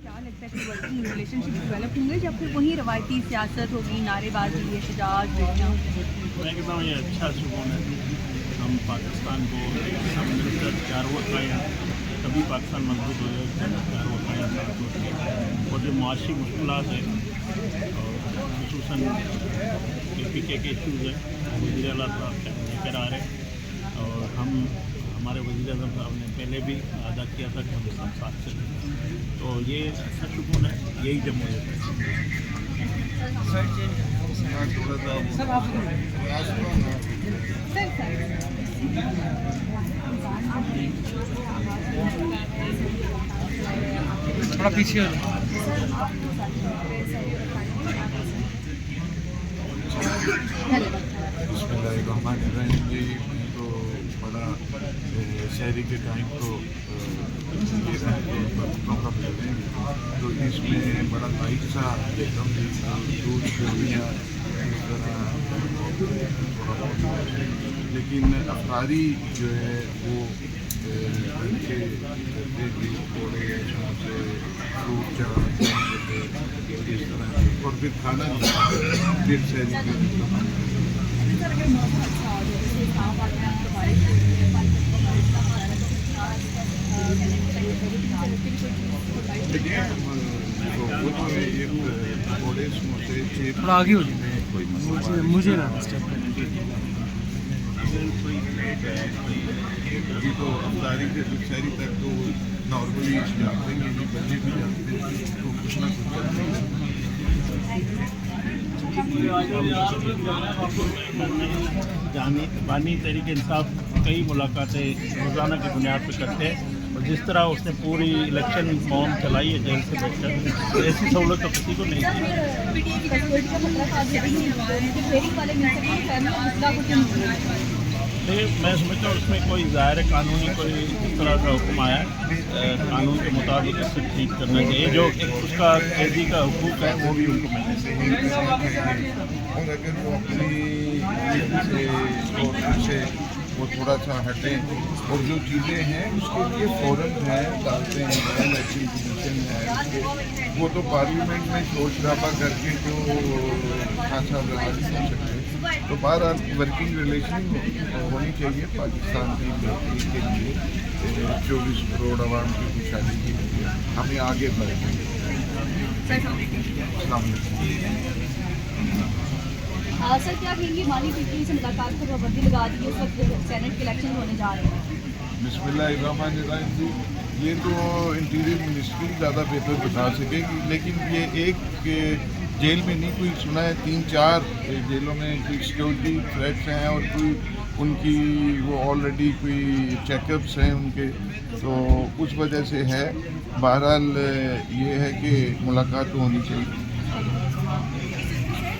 क्या लगता है कि वर्किंग रिलेशनशिप डेवलप होंगे या फिर वही रवायती सियासत होगी, नारेबाजी, एहतजाज, बेटियाँ? मैं कहता हूँ ये अच्छा सुकून है। हम पाकिस्तान को सब मिलकर चार वक्त आए, तभी पाकिस्तान मजबूत हो जाएगा। चार वक्त आए और जो मुआशी मुश्किलात है और खुसूसन PPK के इशूज़ हैं वज़ीर आला साहब लेकर आ रहे हैं और हमारे वज़ीर आज़म साहब ने पहले भी अदा किया था कि हम सब साथ चलें, तो ये अच्छा सुकून है, यही जमहूरियत है। थोड़ा पीछे हो जाओ। जी तो बड़ा शहरी के टाइम तो ये बच्चों का मिलते हैं, तो इसमें बड़ा लाइट सा एकदम दूध सेवियाँ इस तरह, लेकिन अफतारी जो है वो हल्के थोड़े समोसे फ्रूट चाट इस तरह, और फिर खाना फिर शहरी थोड़े समोसे थोड़ा आगे हो जाए, मुझे ना डिस्टर्ब करें। अभी तो अफतारी से दुशहरी तक तो नॉर्मली जाते हैं, ये बच्चे भी जाते हैं, तो कुछ ना कुछ करते हैं। बानी तहरीक इंसाफ कई मुलाकातें रोज़ाना की बुनियाद पर करते हैं और जिस तरह उसने पूरी इलेक्शन फॉर्म चलाई है जेल से बैठकर, तो ऐसी सहूलत तो किसी को नहीं थी। मैं समझता हूँ उसमें कोई ज़ाहिर कानूनी कोई इस तरह का हुक्म आया है, कानून के मुताबिक इससे ठीक करना चाहिए, जो उसका कैदी का हुकूक है वो भी उनको मिलना चाहिए। और अगर वो अपनी से वो थोड़ा सा हटें और जो चीज़ें हैं उसके लिए फ़ौरन है डालते हैं, इलेक्शन कमीशन है, वो तो पार्लियामेंट में शोर शराबा करके तो खासा व्यवहार कर सकते हैं। तो बहरहाल वर्किंग रिलेशन होनी चाहिए पाकिस्तान की बेहतरी के लिए, 24 करोड़ आवाम की खुशहाली के लिए हमें आगे बढ़ेंगे। सर क्या कहेंगे, माली पीपी से मुलाकात को पाबंदी लगा दी है, इस वक्त सेनेट के इलेक्शन होने जा रहे हैं। बिस्मिल्लाहिर्रहमानिर्रहीम जी, ये तो इंटीरियर मिनिस्ट्री ज़्यादा बेहतर बता सकेगी, लेकिन ये एक जेल में नहीं, कोई सुना है 3-4 जेलों में कोई सिक्योरिटी थ्रेट्स हैं और कोई उनकी वो ऑलरेडी कोई चेकअप्स हैं उनके, तो उस वजह से है। बहरहाल ये है कि मुलाकात तो होनी चाहिए।